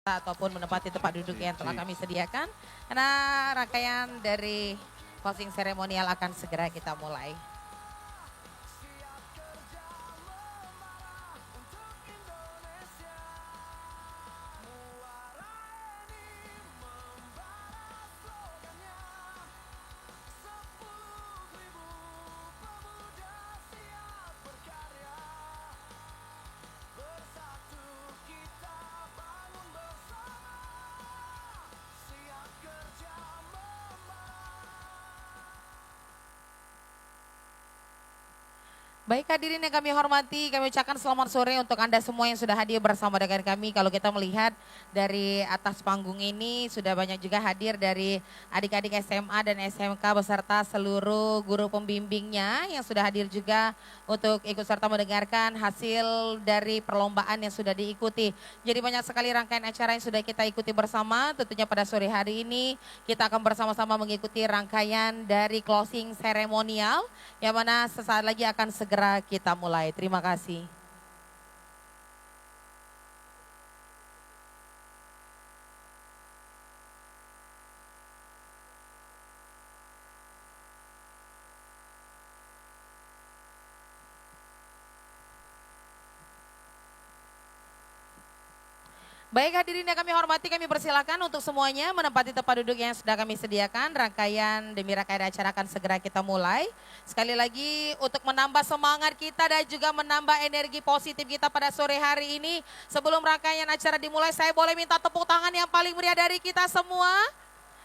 ataupun menempati tempat duduk yang telah kami sediakan. Karena rangkaian dari closing seremonial akan segera kita mulai. Baik hadirin yang kami hormati, kami ucapkan selamat sore untuk Anda semua yang sudah hadir bersama dengan kami. Kalau kita melihat dari atas panggung ini sudah banyak juga hadir dari adik-adik SMA dan SMK beserta seluruh guru pembimbingnya yang sudah hadir juga untuk ikut serta mendengarkan hasil dari perlombaan yang sudah diikuti. Jadi banyak sekali rangkaian acara yang sudah kita ikuti bersama. Tentunya pada sore hari ini kita akan bersama-sama mengikuti rangkaian dari closing seremonial yang mana sesaat lagi akan segera kita mulai. Terima kasih. Baik hadirin yang kami hormati, kami persilakan untuk semuanya menempati tempat duduk yang sudah kami sediakan. Rangkaian demi rangkaian acara akan segera kita mulai. Sekali lagi untuk menambah semangat kita dan juga menambah energi positif kita pada sore hari ini. Sebelum rangkaian acara dimulai, saya boleh minta tepuk tangan yang paling meriah dari kita semua.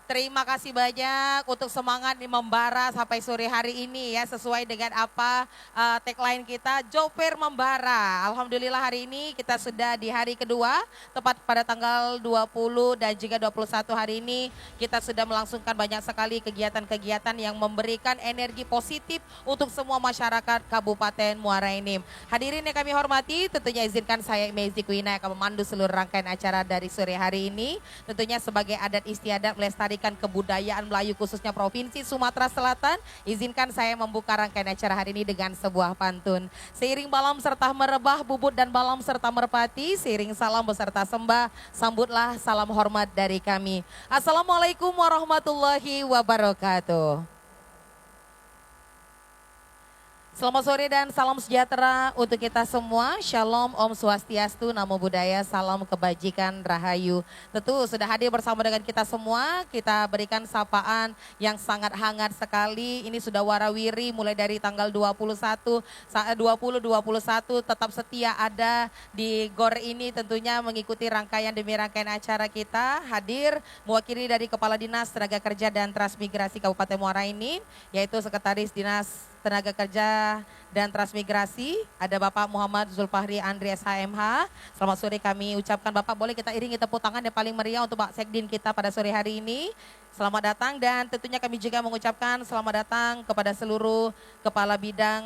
Terima kasih banyak untuk semangat di membara sampai sore hari ini ya, sesuai dengan apa tagline kita, Joper Membara. Alhamdulillah hari ini kita sudah di hari kedua, tepat pada tanggal 20 dan juga 21 hari ini kita sudah melangsungkan banyak sekali kegiatan-kegiatan yang memberikan energi positif untuk semua masyarakat Kabupaten Muara Enim. Hadirin yang kami hormati, tentunya izinkan saya Mezi Kuina yang akan memandu seluruh rangkaian acara dari sore hari ini. Tentunya sebagai adat istiadat melestarikan kebudayaan Melayu khususnya Provinsi Sumatera Selatan, izinkan saya membuka rangkaian acara hari ini dengan sebuah pantun. Seiring balam serta merebah, bubut dan balam serta merpati, seiring salam beserta sembah, sambutlah salam hormat dari kami. Assalamualaikum warahmatullahi wabarakatuh. Selamat sore dan salam sejahtera untuk kita semua. Shalom, Om Swastiastu, Namo Buddhaya, salam kebajikan, rahayu. Tentu sudah hadir bersama dengan kita semua, kita berikan sapaan yang sangat hangat sekali. Ini sudah warawiri mulai dari tanggal 21, 20-21 tetap setia ada di GOR ini tentunya mengikuti rangkaian demi rangkaian acara kita. Hadir mewakili dari Kepala Dinas Tenaga Kerja dan Transmigrasi Kabupaten Muara Enim, yaitu Sekretaris Dinas Tenaga Kerja dan Transmigrasi, ada Bapak Muhammad Zulfahri Andreas HMH. Selamat sore kami ucapkan Bapak, boleh kita iringi tepuk tangan yang paling meriah untuk Pak Sekdin kita pada sore hari ini. Selamat datang dan tentunya kami juga mengucapkan selamat datang kepada seluruh kepala bidang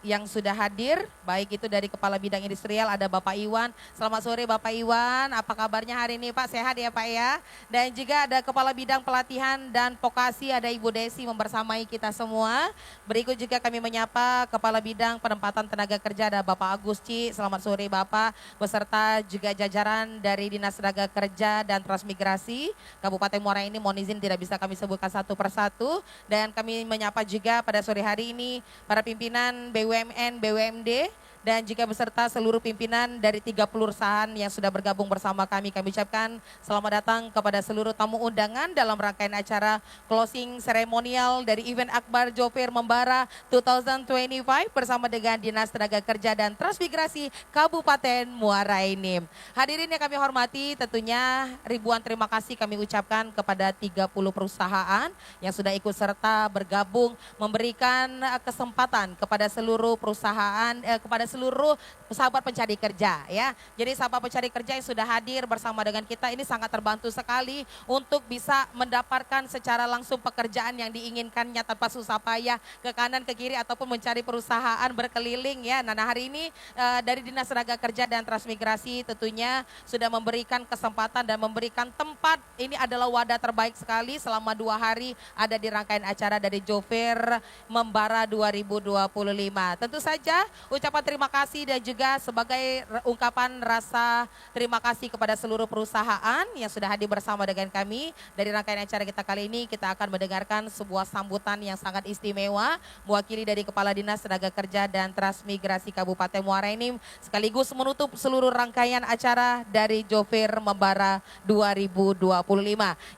yang sudah hadir, baik itu dari Kepala Bidang Industrial ada Bapak Iwan. Selamat sore Bapak Iwan, apa kabarnya hari ini Pak? Sehat ya Pak ya? Dan juga ada Kepala Bidang Pelatihan dan Vokasi ada Ibu Desi membersamai kita semua. Berikut juga kami menyapa Kepala Bidang Penempatan Tenaga Kerja ada Bapak Agus Ci. Selamat sore Bapak, beserta juga jajaran dari Dinas Tenaga Kerja dan Transmigrasi Kabupaten Muara Enim. Mohon izin tidak bisa kami sebutkan satu persatu. Dan kami menyapa juga pada sore hari ini para pimpinan BUMN, BUMD, dan juga beserta seluruh pimpinan dari 30 perusahaan yang sudah bergabung bersama kami. Kami ucapkan selamat datang kepada seluruh tamu undangan dalam rangkaian acara closing seremonial dari event Akbar Joper Membara 2025 bersama dengan Dinas Tenaga Kerja dan Transmigrasi Kabupaten Muara Enim. Hadirin yang kami hormati, tentunya ribuan terima kasih kami ucapkan kepada 30 perusahaan yang sudah ikut serta bergabung memberikan kesempatan kepada seluruh perusahaan, kepada seluruh sahabat pencari kerja ya. Jadi sahabat pencari kerja yang sudah hadir bersama dengan kita ini sangat terbantu sekali untuk bisa mendapatkan secara langsung pekerjaan yang diinginkannya tanpa susah payah ke kanan ke kiri ataupun mencari perusahaan berkeliling ya. Nah hari ini dari Dinas Tenaga Kerja dan Transmigrasi tentunya sudah memberikan kesempatan dan memberikan tempat. Ini adalah wadah terbaik sekali selama 2 hari ada di rangkaian acara dari Joper Membara 2025. Tentu saja ucapan terima terima kasih dan juga sebagai ungkapan rasa terima kasih kepada seluruh perusahaan yang sudah hadir bersama dengan kami. Dari rangkaian acara kita kali ini, kita akan mendengarkan sebuah sambutan yang sangat istimewa mewakili dari Kepala Dinas Tenaga Kerja dan Transmigrasi Kabupaten Muara Enim, sekaligus menutup seluruh rangkaian acara dari Jofir Membara 2025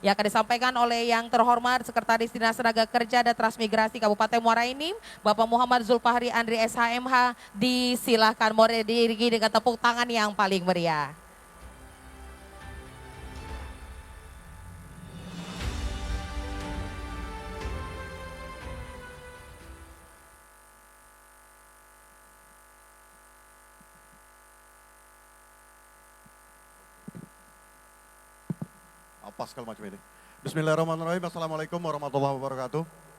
yang akan disampaikan oleh yang terhormat Sekretaris Dinas Tenaga Kerja dan Transmigrasi Kabupaten Muara Enim, Bapak Muhammad Zulfahri Andri SHMH. Disilahkan mohon diiringi dengan tepuk tangan yang paling meriah. Apa segala macam ini. Bismillahirrahmanirrahim. Assalamualaikum warahmatullahi wabarakatuh.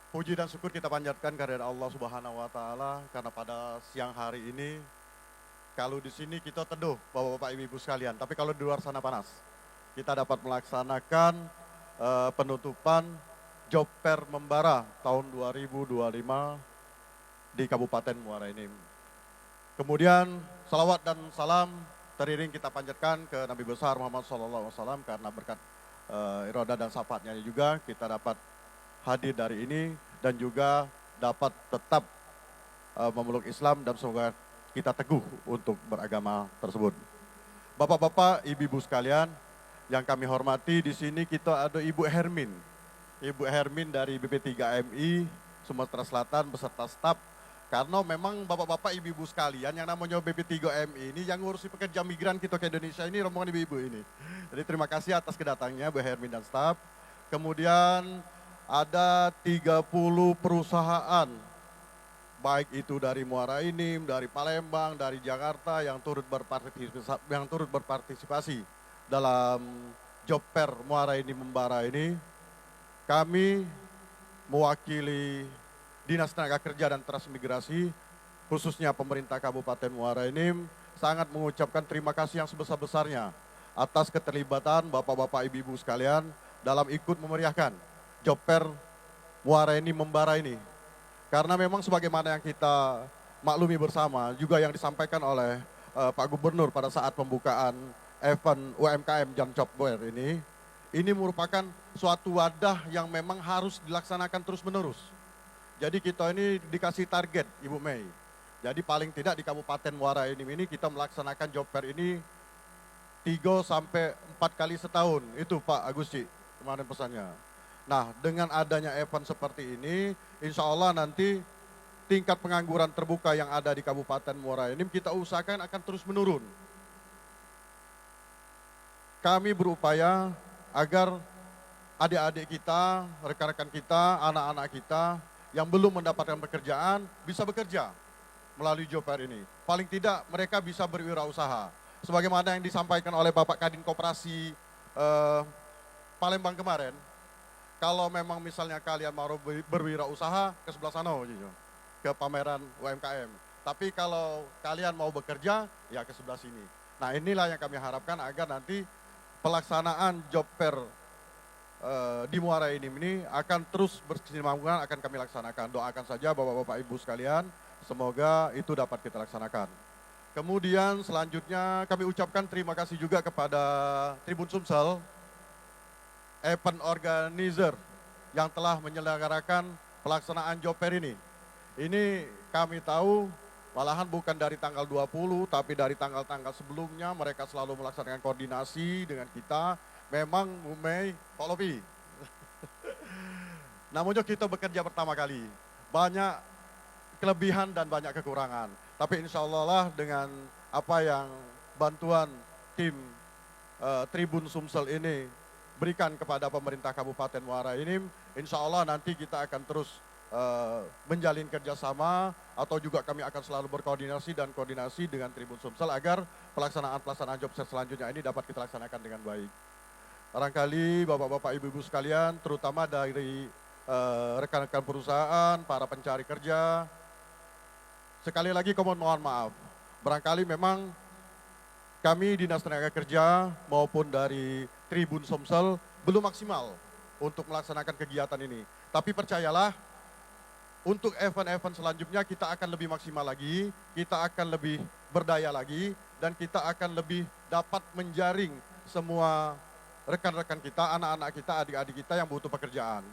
Puji dan syukur kita panjatkan kehadirat Allah Subhanahu wa taala karena pada siang hari ini kalau di sini kita teduh Bapak-bapak Ibu-ibu sekalian, tapi kalau di luar sana panas. Kita dapat melaksanakan penutupan Jopper Membara tahun 2025 di Kabupaten Muara Enim. Kemudian salawat dan salam teriring kita panjatkan ke Nabi besar Muhammad SAW karena berkat iroda dan syafaatnya juga kita dapat hadir dari ini dan juga dapat tetap memeluk Islam dan semoga kita teguh untuk beragama tersebut. Bapak-bapak, ibu-ibu sekalian yang kami hormati, di sini kita ada Ibu Hermin. Ibu Hermin dari BP3MI Sumatera Selatan beserta staf. Karena memang bapak-bapak, ibu-ibu sekalian yang namanya BP3MI ini yang ngurusi pekerja migran kita ke Indonesia ini rombongan ibu-ibu ini. Jadi terima kasih atas kedatangannya Bu Hermin dan staf. Kemudian ada 30 perusahaan, baik itu dari Muara Enim, dari Palembang, dari Jakarta yang turut berpartisipasi dalam Jopper Muara Enim Membara ini. Kami mewakili Dinas Tenaga Kerja dan Transmigrasi, khususnya pemerintah Kabupaten Muara Enim, sangat mengucapkan terima kasih yang sebesar-besarnya atas keterlibatan bapak-bapak, ibu-ibu sekalian dalam ikut memeriahkan Jopper Muara Enim Membara ini. Karena memang sebagaimana yang kita maklumi bersama, juga yang disampaikan oleh Pak Gubernur pada saat pembukaan event UMKM Jam Jopper ini merupakan suatu wadah yang memang harus dilaksanakan terus-menerus. Jadi kita ini dikasih target Ibu Mei. Jadi paling tidak di Kabupaten Muara Enim ini kita melaksanakan Jopper ini 3 sampai 4 kali setahun. Itu Pak Agusti kemarin pesannya. Nah, dengan adanya event seperti ini, insya Allah nanti tingkat pengangguran terbuka yang ada di Kabupaten Muara Enim kita usahakan akan terus menurun. Kami berupaya agar adik-adik kita, rekan-rekan kita, anak-anak kita yang belum mendapatkan pekerjaan bisa bekerja melalui Jopper ini. Paling tidak mereka bisa berwirausaha. Sebagaimana yang disampaikan oleh Bapak Kadin Koperasi Palembang kemarin, kalau memang misalnya kalian mau berwirausaha ke sebelah sana, ke pameran UMKM. Tapi kalau kalian mau bekerja, ya ke sebelah sini. Nah inilah yang kami harapkan agar nanti pelaksanaan Jopper di Muara Enim ini akan terus berkesinambungan akan kami laksanakan. Doakan saja bapak-bapak ibu sekalian, semoga itu dapat kita laksanakan. Kemudian selanjutnya kami ucapkan terima kasih juga kepada Tribun Sumsel, event organizer yang telah menyelenggarakan pelaksanaan Jopper ini. Ini kami tahu malahan bukan dari tanggal 20, tapi dari tanggal-tanggal sebelumnya mereka selalu melaksanakan koordinasi dengan kita. Memang Bu Mei, Pak Lopi. Namun kita bekerja pertama kali. Banyak kelebihan dan banyak kekurangan. Tapi insya Allah lah dengan apa yang bantuan tim Tribun Sumsel ini berikan kepada pemerintah Kabupaten Muara Enim, insya Allah nanti kita akan terus menjalin kerjasama atau juga kami akan selalu berkoordinasi dan koordinasi dengan Tribun Sumsel agar pelaksanaan Jopper selanjutnya ini dapat kita laksanakan dengan baik. Barangkali bapak-bapak ibu-ibu sekalian, terutama dari rekan-rekan perusahaan, para pencari kerja, sekali lagi mohon maaf. Barangkali memang kami Dinas Tenaga Kerja maupun dari Tribun Sumsel belum maksimal untuk melaksanakan kegiatan ini. Tapi percayalah, untuk event-event selanjutnya kita akan lebih maksimal lagi, kita akan lebih berdaya lagi, dan kita akan lebih dapat menjaring semua rekan-rekan kita, anak-anak kita, adik-adik kita yang butuh pekerjaan.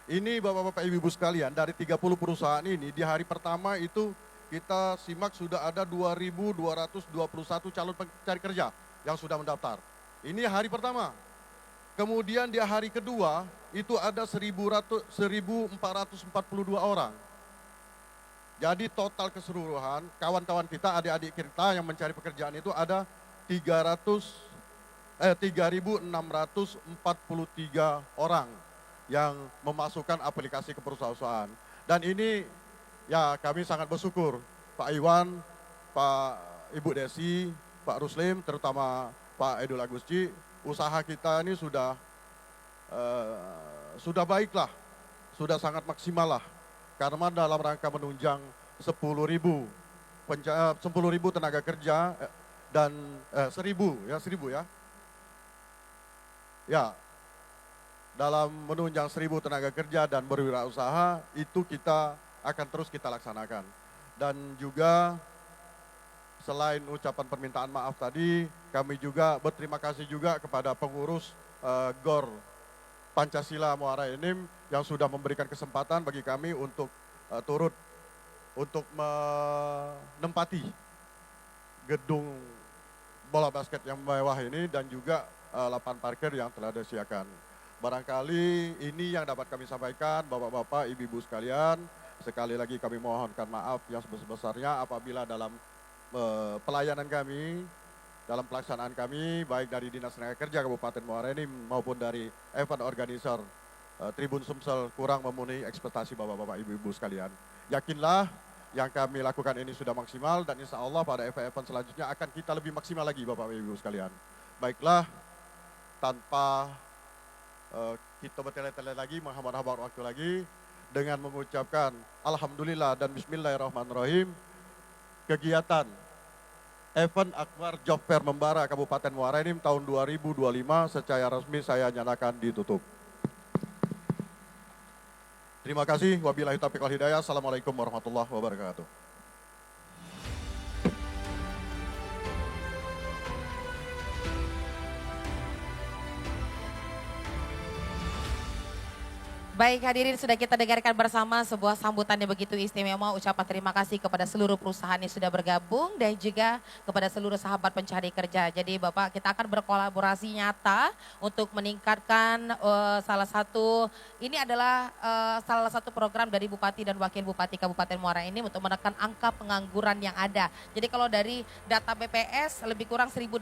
Ini Bapak-Bapak Ibu-Ibu sekalian, dari 30 perusahaan ini di hari pertama itu kita simak sudah ada 2.221 calon pencari kerja yang sudah mendaftar. Ini hari pertama. Kemudian di hari kedua itu ada 1.442 orang. Jadi total keseluruhan kawan-kawan kita, adik-adik kita yang mencari pekerjaan itu ada 3.643 orang yang memasukkan aplikasi ke perusahaan. Dan ini ya kami sangat bersyukur Pak Iwan, Pak Ibu Desi, Pak Ruslim, terutama Pak Edul Agusci, usaha kita ini sudah baiklah, sudah sangat maksimal lah. Karena dalam rangka menunjang 10.000 tenaga kerja dan 1.000 ya. Ya, dalam menunjang 1.000 tenaga kerja dan berwirausaha itu kita akan terus kita laksanakan. Dan juga selain ucapan permintaan maaf tadi, kami juga berterima kasih juga kepada pengurus GOR Pancasila Muara Enim yang sudah memberikan kesempatan bagi kami untuk turut untuk menempati gedung bola basket yang mewah ini dan juga lapangan parkir yang telah disediakan. Barangkali ini yang dapat kami sampaikan Bapak-Bapak, Ibu-Ibu sekalian. Sekali lagi kami mohonkan maaf yang sebesar-besarnya apabila dalam pelayanan kami, dalam pelaksanaan kami, baik dari Dinas Tenaga Kerja Kabupaten Muara Enim maupun dari event organizer Tribun Sumsel kurang memenuhi ekspektasi Bapak-Bapak, Ibu-Ibu sekalian. Yakinlah yang kami lakukan ini sudah maksimal dan insya Allah pada event-event selanjutnya akan kita lebih maksimal lagi Bapak-Bapak, Ibu sekalian. Baiklah, tanpa kita bertele-tele lagi, menghambar-hambar waktu lagi, dengan mengucapkan Alhamdulillah dan Bismillahirrahmanirrahim, kegiatan Event Akbar Job Fair Membara Kabupaten Muara Enim tahun 2025 secara resmi saya nyatakan ditutup. Terima kasih, wabillahi taufiq wal hidayah. Assalamualaikum warahmatullahi wabarakatuh. Baik hadirin, sudah kita dengarkan bersama sebuah sambutan yang begitu istimewa, ucapan terima kasih kepada seluruh perusahaan yang sudah bergabung dan juga kepada seluruh sahabat pencari kerja. Jadi Bapak, kita akan berkolaborasi nyata untuk meningkatkan salah satu program dari Bupati dan Wakil Bupati Kabupaten Muara Enim untuk menekan angka pengangguran yang ada. Jadi kalau dari data BPS lebih kurang 1.800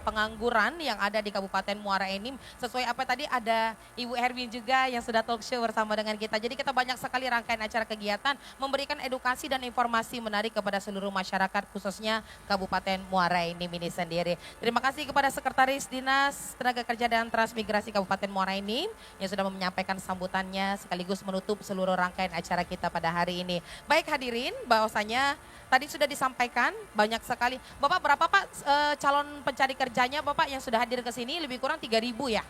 pengangguran yang ada di Kabupaten Muara Enim. Sesuai apa tadi ada Ibu Herwin juga yang sudah talk show bersama dengan kita. Jadi kita banyak sekali rangkaian acara kegiatan memberikan edukasi dan informasi menarik kepada seluruh masyarakat khususnya Kabupaten Muara Enim ini sendiri. Terima kasih kepada Sekretaris Dinas Tenaga Kerja dan Transmigrasi Kabupaten Muara Enim yang sudah menyampaikan sambutannya sekaligus menutup seluruh rangkaian acara kita pada hari ini. Baik hadirin, bahwasanya tadi sudah disampaikan banyak sekali. Bapak berapa Pak calon pencari kerjanya Bapak yang sudah hadir ke sini? Lebih kurang 3.000 ya?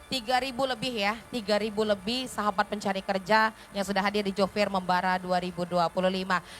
3.000 lebih ya, 3.000 lebih sahabat pencari kerja yang sudah hadir di Job Fair Membara 2025.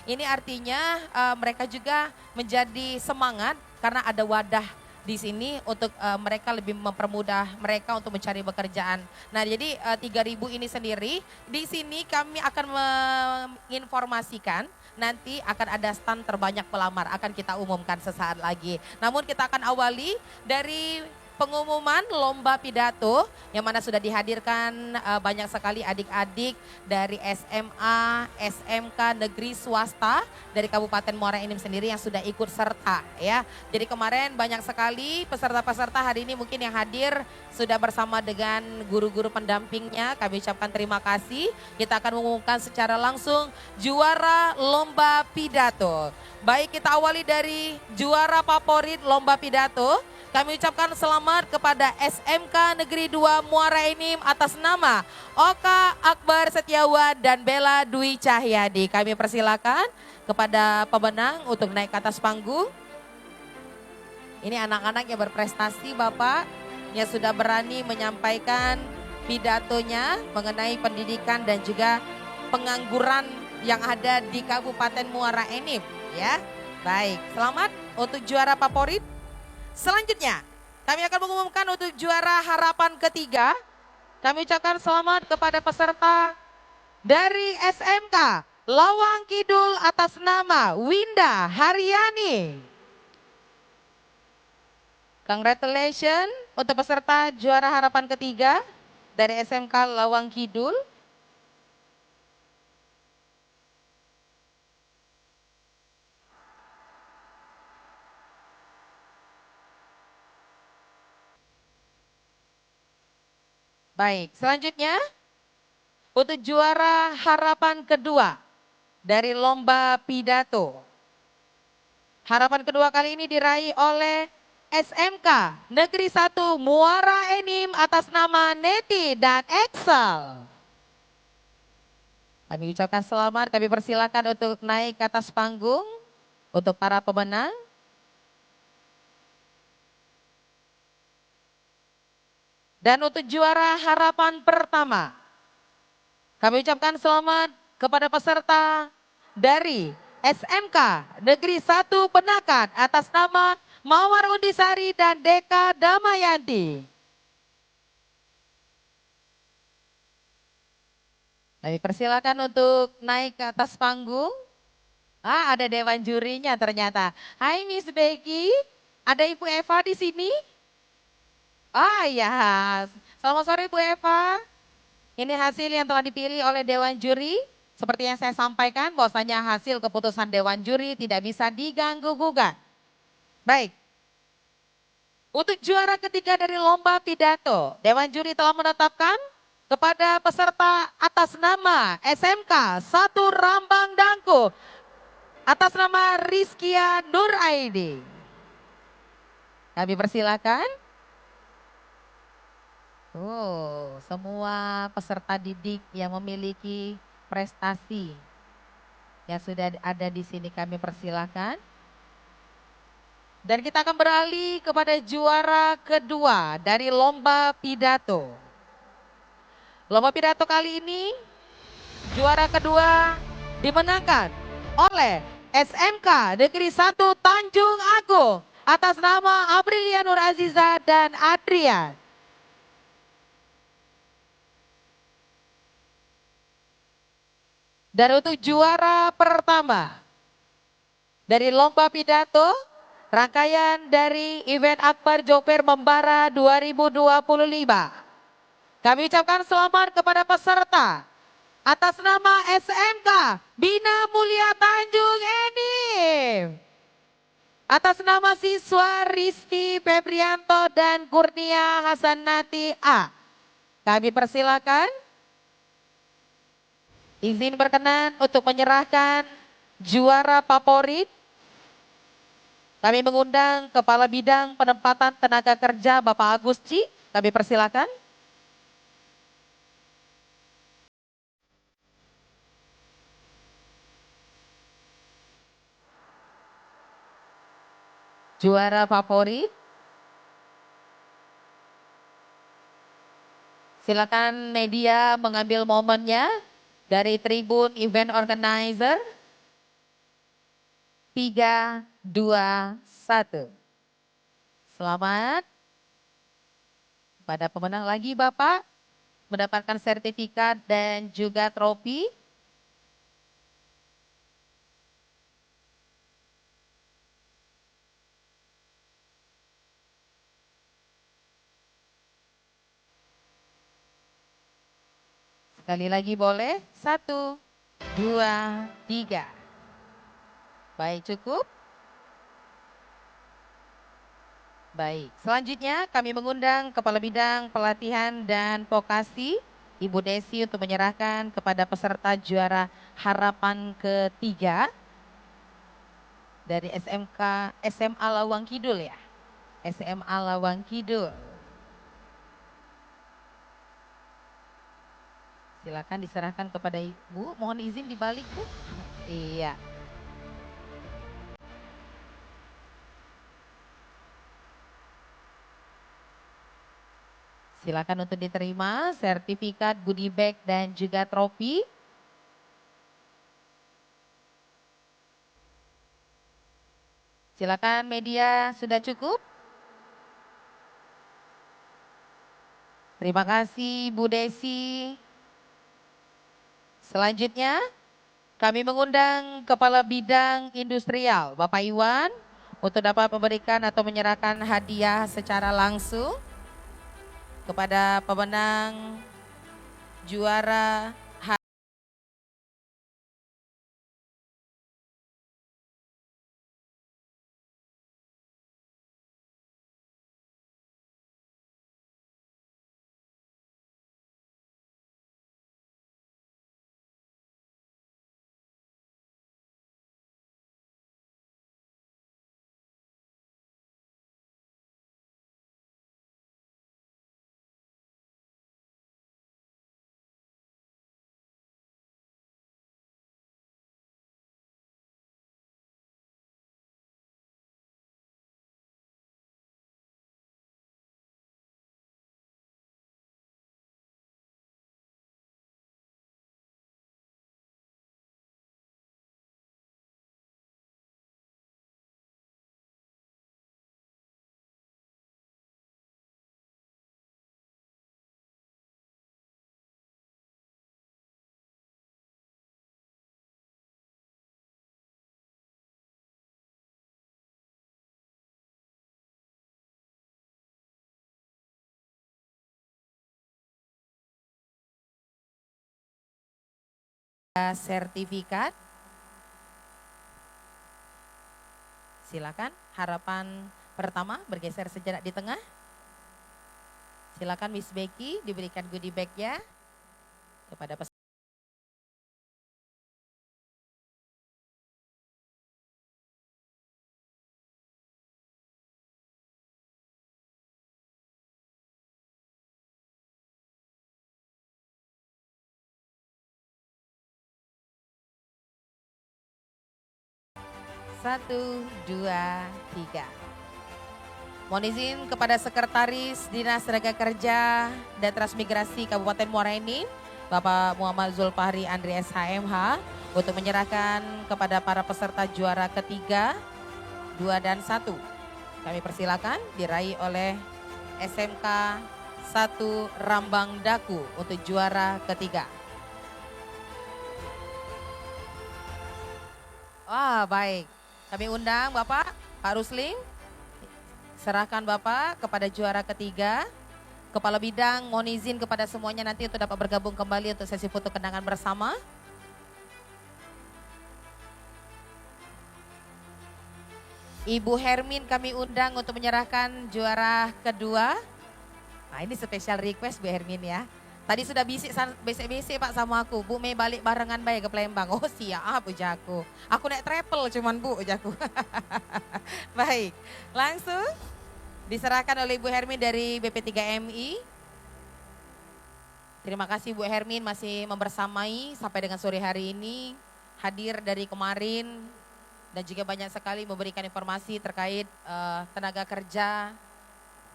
Ini artinya mereka juga menjadi semangat karena ada wadah di sini untuk mereka lebih mempermudah mereka untuk mencari pekerjaan. Nah jadi 3.000 ini sendiri, di sini kami akan menginformasikan nanti akan ada stand terbanyak pelamar, akan kita umumkan sesaat lagi. Namun kita akan awali dari pengumuman lomba pidato yang mana sudah dihadirkan banyak sekali adik-adik dari SMA, SMK, negeri swasta dari Kabupaten Muara Enim sendiri yang sudah ikut serta ya. Jadi kemarin banyak sekali peserta-peserta, hari ini mungkin yang hadir sudah bersama dengan guru-guru pendampingnya. Kami ucapkan terima kasih. Kita akan mengumumkan secara langsung juara lomba pidato. Baik, kita awali dari juara favorit lomba pidato. Kami ucapkan selamat kepada SMK Negeri 2 Muara Enim atas nama Oka Akbar Setiawan dan Bella Dwi Cahyadi. Kami persilakan kepada pemenang untuk naik ke atas panggung. Ini anak-anak yang berprestasi Bapak, yang sudah berani menyampaikan pidatonya mengenai pendidikan dan juga pengangguran yang ada di Kabupaten Muara Enim ya. Baik, selamat untuk juara favorit. Selanjutnya, kami akan mengumumkan untuk juara harapan ketiga. Kami ucapkan selamat kepada peserta dari SMK Lawang Kidul atas nama Winda Haryani. Congratulations untuk peserta juara harapan ketiga dari SMK Lawang Kidul. Baik, selanjutnya untuk juara harapan kedua dari lomba pidato. Harapan kedua kali ini diraih oleh SMK Negeri 1 Muara Enim atas nama Neti dan Excel. Kami ucapkan selamat, kami persilakan untuk naik ke atas panggung untuk para pemenang. Dan untuk juara harapan pertama, kami ucapkan selamat kepada peserta dari SMK Negeri 1 Penakan atas nama Mawar Undisari dan Deka Damayanti. Kami persilakan untuk naik ke atas panggung. Ada dewan jurinya ternyata. Hai Miss Becky, ada Ibu Eva di sini? Ya, selamat sore Bu Eva. Ini hasil yang telah dipilih oleh Dewan Juri. Seperti yang saya sampaikan bahwasanya hasil keputusan Dewan Juri tidak bisa diganggu-gugat. Baik, untuk juara ketiga dari lomba pidato, Dewan Juri telah menetapkan kepada peserta atas nama SMK 1 Rambang Dangku, atas nama Rizkia Nur Aidi. Kami persilakan. Semua peserta didik yang memiliki prestasi yang sudah ada di sini kami persilakan. Dan kita akan beralih kepada juara kedua dari lomba pidato. Lomba pidato kali ini juara kedua dimenangkan oleh SMK Negeri 1 Tanjung Agung atas nama Aprilia Nur Aziza dan Adrian. Dan untuk juara pertama dari lomba pidato, rangkaian dari event Akbar Joper Membara 2025. Kami ucapkan selamat kepada peserta atas nama SMK Bina Mulia Tanjung Enim. Atas nama siswa Rizky Febrianto dan Kurnia Hasanati A. Kami persilakan. Izin berkenan untuk menyerahkan juara favorit. Kami mengundang Kepala Bidang Penempatan Tenaga Kerja Bapak Agus Ci. Kami persilakan. Juara favorit. Silakan media mengambil momennya dari tribun event organizer. 3, 2, 1. Selamat. Pada pemenang lagi Bapak mendapatkan sertifikat dan juga trofi. Sekali lagi boleh, 1, 2, 3. Baik, cukup. Baik, selanjutnya kami mengundang Kepala Bidang Pelatihan dan Vokasi, Ibu Desi untuk menyerahkan kepada peserta juara harapan ketiga dari SMA Lawang Kidul ya. SMA Lawang Kidul. Silakan diserahkan kepada Ibu. Mohon izin dibalik Bu. Iya. Silakan untuk diterima sertifikat goodie bag dan juga trofi. Silakan media, sudah cukup? Terima kasih Bu Desi. Selanjutnya kami mengundang Kepala Bidang Industrial Bapak Iwan untuk dapat memberikan atau menyerahkan hadiah secara langsung kepada pemenang juara sertifikat. Silakan, harapan pertama bergeser sejenak di tengah. Silakan Miss Becky diberikan goodie bag-nya kepada peserta. Satu, dua, tiga. Mohon izin kepada Sekretaris Dinas Tenaga Kerja dan Transmigrasi Kabupaten Muara Enim, Bapak Muhammad Zulfahri Andri SHMH, untuk menyerahkan kepada para peserta juara ketiga, 2 dan 1. Kami persilakan diraih oleh SMK 1 Rambang Daku untuk juara ketiga. Wah, baik. Kami undang Bapak, Pak Ruslim. Serahkan Bapak kepada juara ketiga. Kepala Bidang mohon izin kepada semuanya nanti untuk dapat bergabung kembali untuk sesi foto kenangan bersama. Ibu Hermin kami undang untuk menyerahkan juara kedua. Nah ini spesial request Bu Hermin ya. Tadi sudah bisik Pak sama aku, Bu Mei balik barengan baik ke Palembang. Oh siap ujaku. Aku naik travel cuman Bu ujaku. Baik, langsung diserahkan oleh Ibu Hermin dari BP3MI. Terima kasih Bu Hermin masih membersamai sampai dengan sore hari ini. Hadir dari kemarin dan juga banyak sekali memberikan informasi terkait tenaga kerja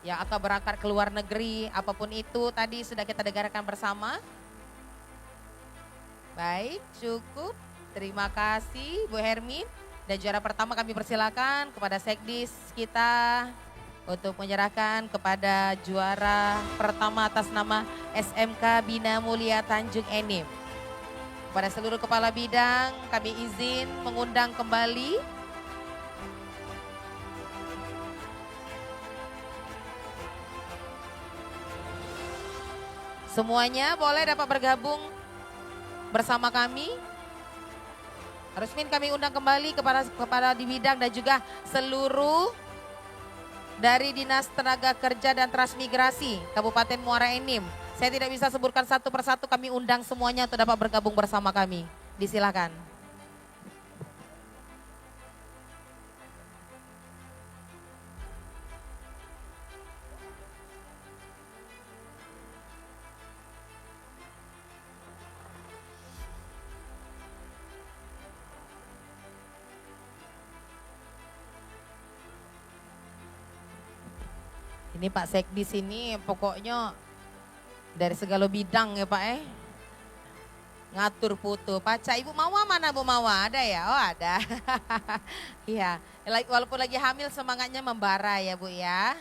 yang akan berangkat ke luar negeri, apapun itu tadi sudah kita dengarkan bersama. Baik, cukup. Terima kasih Bu Hermin. Dan juara pertama kami persilakan kepada Sekdis kita untuk menyerahkan kepada juara pertama atas nama SMK Bina Mulia Tanjung Enim. Kepada seluruh kepala bidang kami izin mengundang kembali semuanya boleh dapat bergabung bersama kami. Rusmin kami undang kembali kepada di bidang dan juga seluruh dari Dinas Tenaga Kerja dan Transmigrasi Kabupaten Muara Enim. Saya tidak bisa sebutkan satu persatu, kami undang semuanya untuk dapat bergabung bersama kami. Disilakan. Ini Pak Sekdis ini pokoknya dari segala bidang ya Pak . Ngatur putu, pacar. Ibu Mawa mana Bu Mawa? Ada ya? Oh ada. Iya, walaupun lagi hamil semangatnya membara ya Bu ya.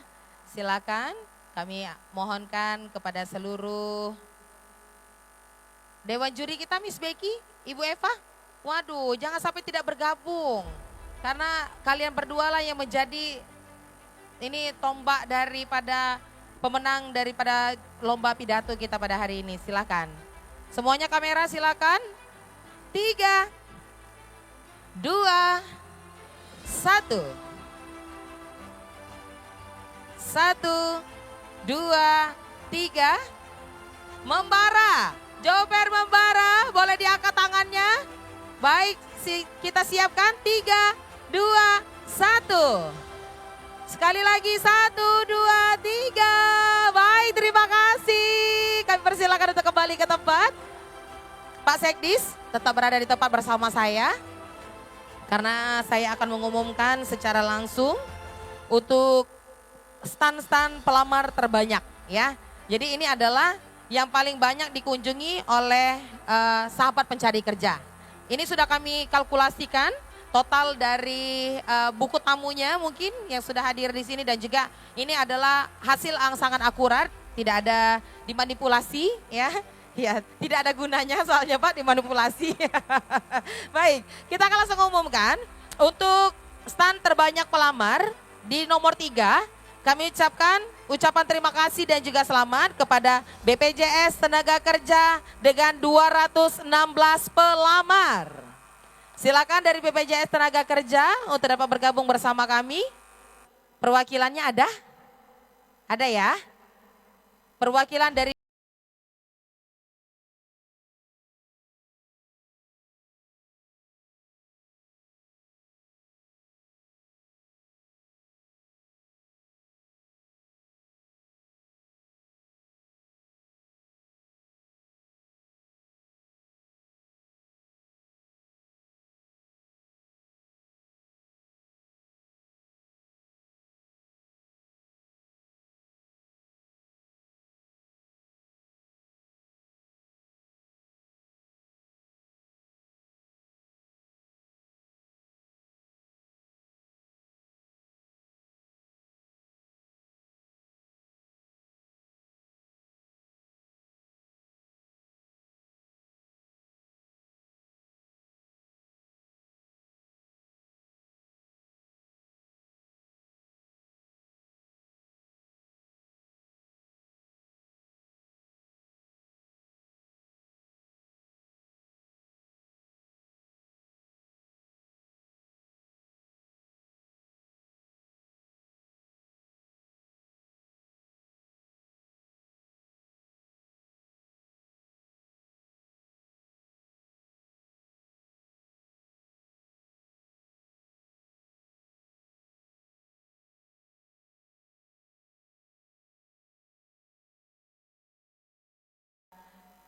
Silakan kami mohonkan kepada seluruh Dewan Juri kita Miss Becky, Ibu Eva. Waduh, jangan sampai tidak bergabung. Karena kalian berdua lah yang menjadi ini tombak daripada pemenang daripada lomba pidato kita pada hari ini. Silakan. Semuanya kamera silakan. 3, 2, 1. 1, 2, 3. Membara. Joper membara. Boleh diangkat tangannya. Baik, kita siapkan. 3, 2, 1. Sekali lagi 1, 2, 3. Baik, terima kasih. Kami persilakan untuk kembali ke tempat. Pak Sekdis tetap berada di tempat bersama saya. Karena saya akan mengumumkan secara langsung untuk stan-stan pelamar terbanyak ya. Jadi ini adalah yang paling banyak dikunjungi oleh sahabat pencari kerja. Ini sudah kami kalkulasikan. Total dari buku tamunya mungkin yang sudah hadir di sini dan juga ini adalah hasil yang sangat akurat, tidak ada dimanipulasi ya. Ya, tidak ada gunanya soalnya Pak dimanipulasi. Baik, kita akan langsung umumkan untuk stand terbanyak pelamar di nomor 3. Kami ucapkan ucapan terima kasih dan juga selamat kepada BPJS Tenaga Kerja dengan 216 pelamar. Silakan dari BPJS Tenaga Kerja untuk dapat bergabung bersama kami. Perwakilannya ada? Ada ya? Perwakilan dari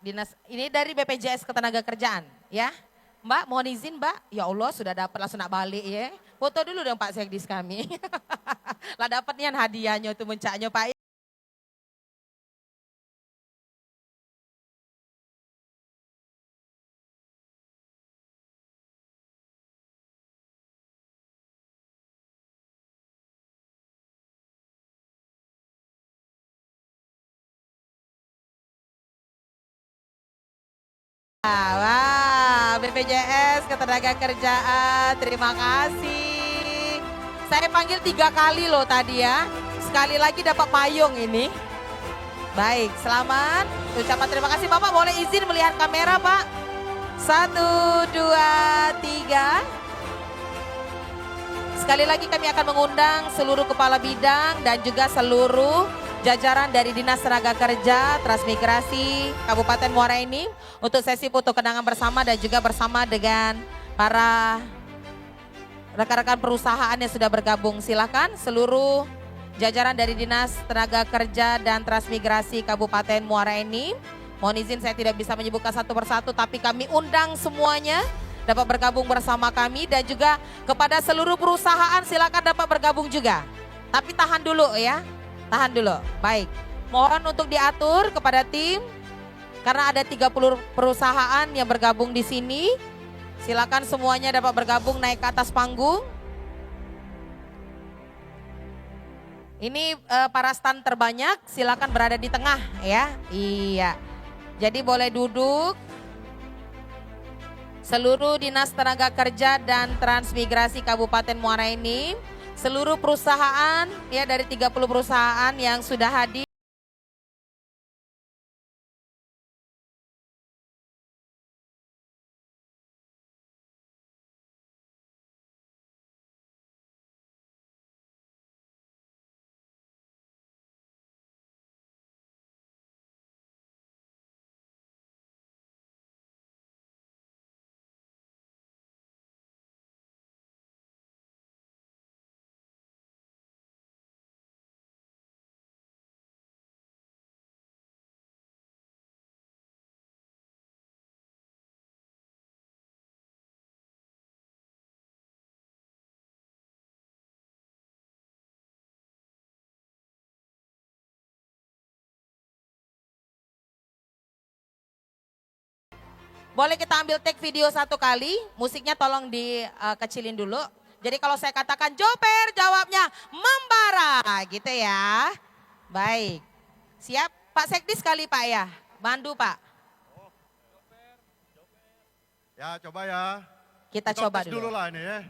Dinas ini dari BPJS Ketenagakerjaan ya. Mbak mohon izin Mbak, ya Allah sudah dapat langsung nak balik ya. Foto dulu dong Pak Sekdis kami. Lah dapat nian hadiahnya itu mencaknya Pak. Wah, BPJS Ketenagakerjaan, terima kasih. Saya panggil 3 kali loh tadi ya. Sekali lagi dapat payung ini. Baik, selamat. Ucapan terima kasih Bapak, boleh izin melihat kamera Pak. 1, 2, 3. Sekali lagi kami akan mengundang seluruh kepala bidang dan juga seluruh jajaran dari Dinas Tenaga Kerja, Transmigrasi, Kabupaten Muara Enim untuk sesi foto kenangan bersama dan juga bersama dengan para rekan-rekan perusahaan yang sudah bergabung. Silakan seluruh jajaran dari Dinas Tenaga Kerja dan Transmigrasi Kabupaten Muara Enim. Mohon izin saya tidak bisa menyebutkan satu persatu tapi kami undang semuanya dapat bergabung bersama kami dan juga kepada seluruh perusahaan silakan dapat bergabung juga. Tapi tahan dulu ya. Tahan dulu, baik. Mohon untuk diatur kepada tim Karena ada 30 perusahaan yang bergabung di sini. Silakan semuanya dapat bergabung naik ke atas panggung. Ini para stand terbanyak, silakan berada di tengah ya. Iya. Jadi boleh duduk. Seluruh Dinas Tenaga Kerja dan Transmigrasi Kabupaten Muara Enim, seluruh perusahaan ya dari 30 perusahaan yang sudah hadir. Boleh kita ambil take video satu kali, musiknya tolong dikecilin dulu. Jadi kalau saya katakan Joper, jawabnya membara gitu ya. Baik, siap Pak Sekdis kali Pak ya, bantu Pak. Ya coba ya. Kita coba tes dulu. lah ini ya.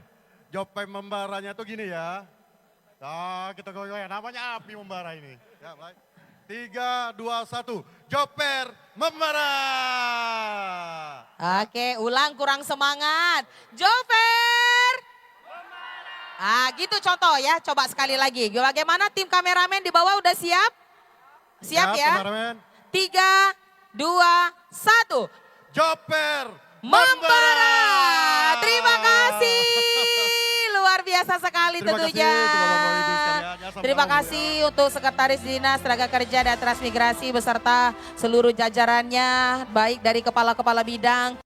Joper membaranya tuh gini ya. Nah, kita goyang, namanya api membara ini. Ya, baik. 3, 2, 1, Joper membara. Oke, ulang kurang semangat. Joper. Ah, gitu contoh ya. Coba sekali lagi. Bagaimana tim kameramen di bawah udah siap? Siap ya? Kameramen. 3, 2, 1. Joper Membara. Terima kasih. Luar biasa sekali Terima tentunya. kasih untuk Bapak Ibu sekalian. Ya, Terima sama-sama, kasih untuk Sekretaris Dinas Tenaga Kerja dan Transmigrasi beserta seluruh jajarannya, baik dari kepala-kepala bidang